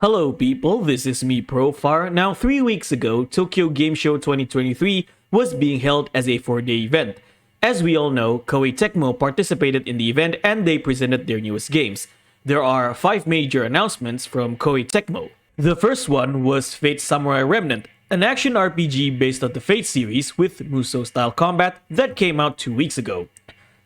Hello people, this is me Profar. Now 3 weeks ago, Tokyo Game Show 2023 was being held as a 4-day event. As we all know, Koei-Tecmo participated in the event and they presented their newest games. There are 5 major announcements from Koei-Tecmo. The first one was Fate Samurai Remnant, an action RPG based on the Fate series with Musou-style combat that came out 2 weeks ago.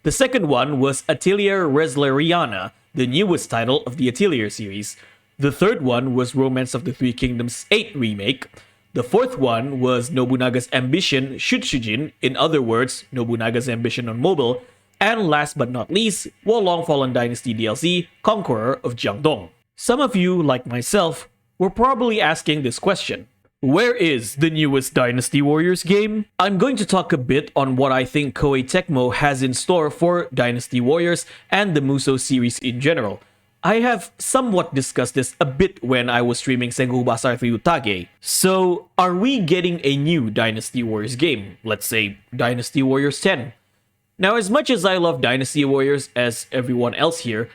The second one was Atelier Resleriana, the newest title of the Atelier series. The third one was Romance of the Three Kingdoms VIII Remake. The fourth one was Nobunaga's Ambition Shutsujin, in other words, Nobunaga's Ambition on mobile. And last but not least, Wolong Fallen Dynasty DLC, Conqueror of Jiangdong. Some of you, like myself, were probably asking this question. Where is the newest Dynasty Warriors game? I'm going to talk a bit on what I think Koei-Tecmo has in store for Dynasty Warriors and the Musou series in general. I have somewhat discussed this a bit when I was streaming Sengoku Basar 3 Utage. So, are we getting a new Dynasty Warriors game? Let's say Dynasty Warriors 10. Now, as much as I love Dynasty Warriors as everyone else here,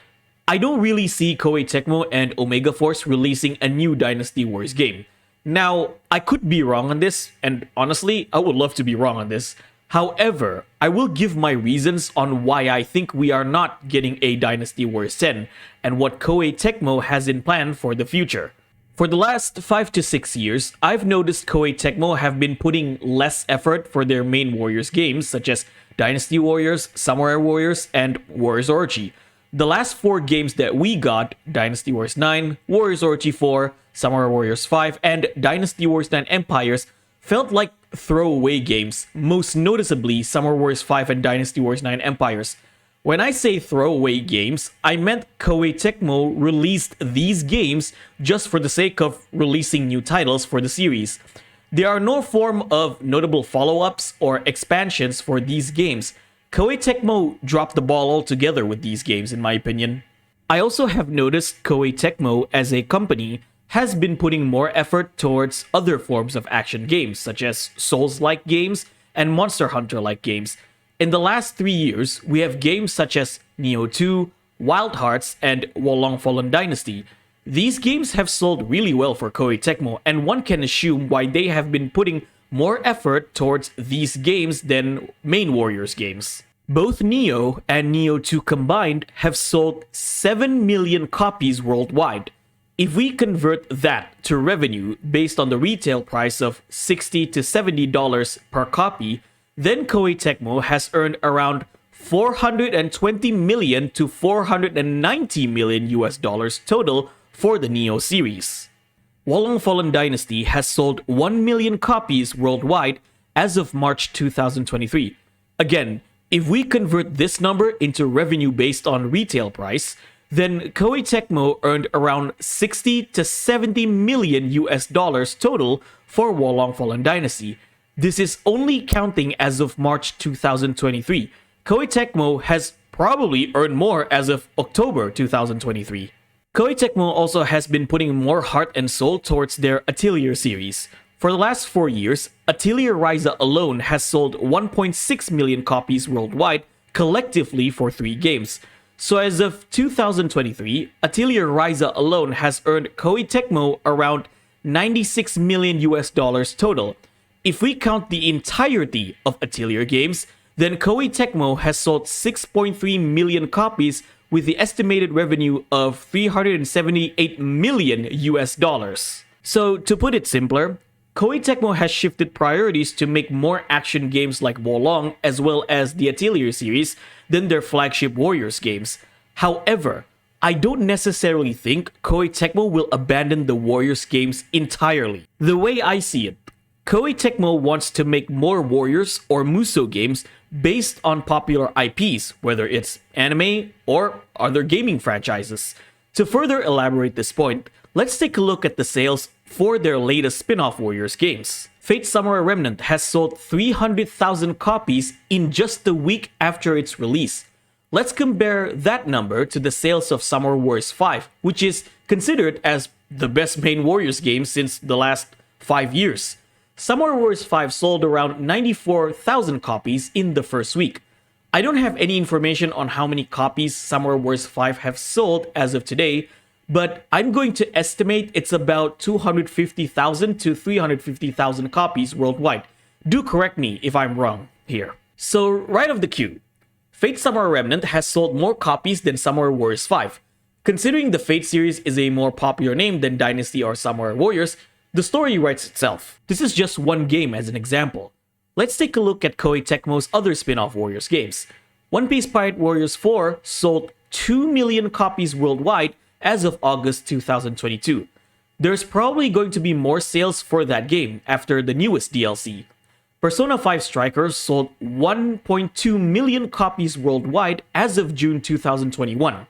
I don't really see Koei-Tecmo and Omega Force releasing a new Dynasty Warriors game. Now, I could be wrong on this, and honestly, I would love to be wrong on this. However, I will give my reasons on why I think we are not getting a Dynasty Warriors 10 and what Koei-Tecmo has in plan for the future. For the last 5 to 6 years, I've noticed Koei-Tecmo have been putting less effort for their main Warriors games such as Dynasty Warriors, Samurai Warriors, and Warriors Orochi. The last 4 games that we got, Dynasty Warriors 9, Warriors Orochi 4, Samurai Warriors 5, and Dynasty Warriors 9 Empires, felt like throwaway games, most noticeably Samurai Warriors 5 and Dynasty Warriors 9 Empires. When I say throwaway games, I meant Koei-Tecmo released these games just for the sake of releasing new titles for the series. There are no form of notable follow-ups or expansions for these games. Koei-Tecmo dropped the ball altogether with these games, in my opinion. I also have noticed Koei-Tecmo as a company has been putting more effort towards other forms of action games, such as Souls-like games and Monster Hunter-like games. In the last 3 years, we have games such as Nioh 2, Wild Hearts, and Wolong Fallen Dynasty. These games have sold really well for Koei-Tecmo, and one can assume why they have been putting more effort towards these games than main Warriors games. Both Nioh and Nioh 2 combined have sold 7 million copies worldwide. If we convert that to revenue based on the retail price of $60 to $70 per copy, then Koei-Tecmo has earned around 420 million to 490 million US dollars total for the Nioh series. Wolong Fallen Dynasty has sold 1 million copies worldwide as of March 2023. Again, if we convert this number into revenue based on retail price, then Koei-Tecmo earned around 60 to 70 million US dollars total for Wolong Fallen Dynasty. This is only counting as of March 2023. Koei-Tecmo has probably earned more as of October 2023. Koei-Tecmo also has been putting more heart and soul towards their Atelier series. For the last 4 years, Atelier Ryza alone has sold 1.6 million copies worldwide collectively for 3 games. So as of 2023, Atelier Ryza alone has earned Koei-Tecmo around 96 million US dollars total. If we count the entirety of Atelier games, then Koei-Tecmo has sold 6.3 million copies with the estimated revenue of 378 million US dollars. So to put it simpler, Koei-Tecmo has shifted priorities to make more action games like Wolong as well as the Atelier series than their flagship Warriors games. However, I don't necessarily think Koei-Tecmo will abandon the Warriors games entirely. The way I see it, Koei-Tecmo wants to make more Warriors or Musou games based on popular IPs, whether it's anime or other gaming franchises. To further elaborate this point, let's take a look at the sales for their latest spin-off Warriors games. Fate Samurai Remnant has sold 300,000 copies in just the week after its release. Let's compare that number to the sales of Samurai Warriors 5, which is considered as the best main Warriors game since the last 5 years. Samurai Warriors 5 sold around 94,000 copies in the first week. I don't have any information on how many copies Samurai Warriors 5 have sold as of today, but I'm going to estimate it's about 250,000 to 350,000 copies worldwide. Do correct me if I'm wrong here. So right off the queue, Fate Samurai Remnant has sold more copies than Samurai Warriors 5. Considering the Fate series is a more popular name than Dynasty or Samurai Warriors, the story writes itself. This is just one game as an example. Let's take a look at Koei-Tecmo's other spin-off Warriors games. One Piece Pirate Warriors 4 sold 2 million copies worldwide as of August 2022. There's probably going to be more sales for that game after the newest DLC. Persona 5 Strikers sold 1.2 million copies worldwide as of June 2021.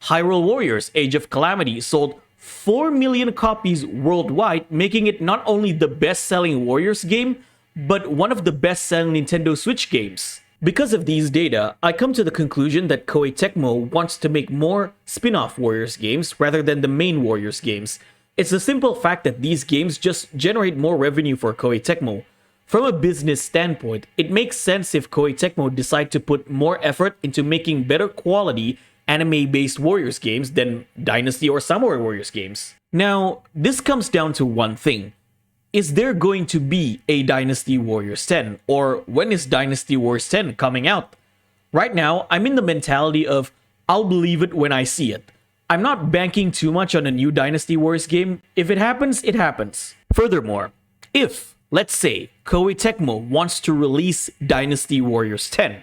Hyrule Warriors Age of Calamity sold 4 million copies worldwide, making it not only the best-selling Warriors game, but one of the best-selling Nintendo Switch games. Because of these data, I come to the conclusion that Koei-Tecmo wants to make more spin-off Warriors games rather than the main Warriors games. It's the simple fact that these games just generate more revenue for Koei-Tecmo. From a business standpoint, it makes sense if Koei-Tecmo decide to put more effort into making better quality anime-based Warriors games than Dynasty or Samurai Warriors games. Now, this comes down to one thing. Is there going to be a Dynasty Warriors 10? Or when is Dynasty Warriors 10 coming out? Right now, I'm in the mentality of I'll believe it when I see it. I'm not banking too much on a new Dynasty Warriors game. If it happens, it happens. Furthermore, if, let's say, Koei-Tecmo wants to release Dynasty Warriors 10,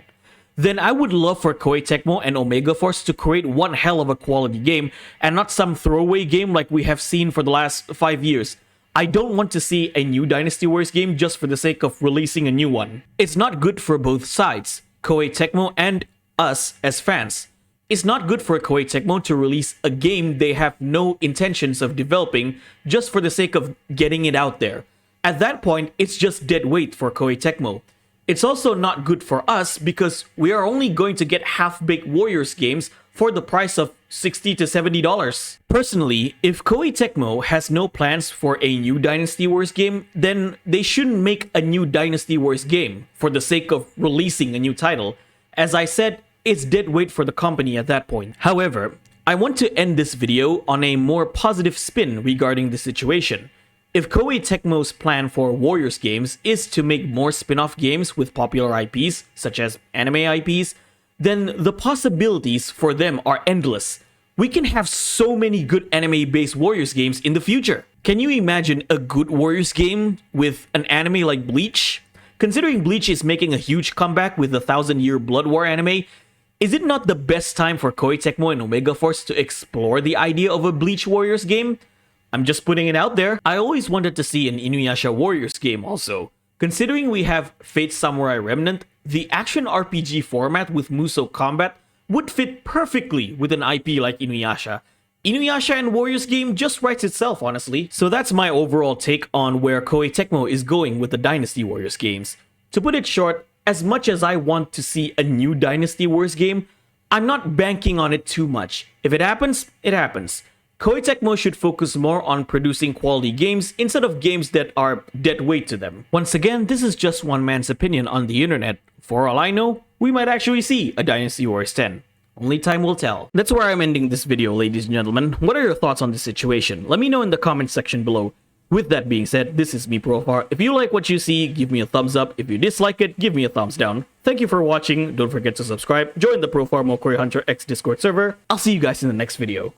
then I would love for Koei-Tecmo and Omega Force to create one hell of a quality game and not some throwaway game like we have seen for the last 5 years. I don't want to see a new Dynasty Warriors game just for the sake of releasing a new one. It's not good for both sides, Koei-Tecmo and us as fans. It's not good for Koei-Tecmo to release a game they have no intentions of developing just for the sake of getting it out there. At that point, it's just dead weight for Koei-Tecmo. It's also not good for us because we are only going to get half-baked Warriors games for the price of $60 to $70. Personally, if Koei-Tecmo has no plans for a new Dynasty Warriors game, then they shouldn't make a new Dynasty Warriors game for the sake of releasing a new title. As I said, it's dead weight for the company at that point. However, I want to end this video on a more positive spin regarding the situation. If Koei-Tecmo's plan for Warriors games is to make more spin-off games with popular IPs, such as anime IPs, then the possibilities for them are endless. We can have so many good anime-based Warriors games in the future. Can you imagine a good Warriors game with an anime like Bleach? Considering Bleach is making a huge comeback with the 1000-year Blood War anime, is it not the best time for Koei-Tecmo and Omega Force to explore the idea of a Bleach Warriors game? I'm just putting it out there. I always wanted to see an Inuyasha Warriors game also. Considering we have Fate Samurai Remnant, the action RPG format with Musou combat would fit perfectly with an IP like Inuyasha. Inuyasha and Warriors game just writes itself, honestly. So that's my overall take on where Koei-Tecmo is going with the Dynasty Warriors games. To put it short, as much as I want to see a new Dynasty Warriors game, I'm not banking on it too much. If it happens, it happens. Koei-Tecmo should focus more on producing quality games instead of games that are dead weight to them. Once again, this is just one man's opinion on the internet. For all I know, we might actually see a Dynasty Warriors 10. Only time will tell. That's where I'm ending this video, ladies and gentlemen. What are your thoughts on this situation? Let me know in the comment section below. With that being said, this is me, Profar. If you like what you see, give me a thumbs up. If you dislike it, give me a thumbs down. Thank you for watching. Don't forget to subscribe. Join the Profar Mokori Hunter X Discord server. I'll see you guys in the next video.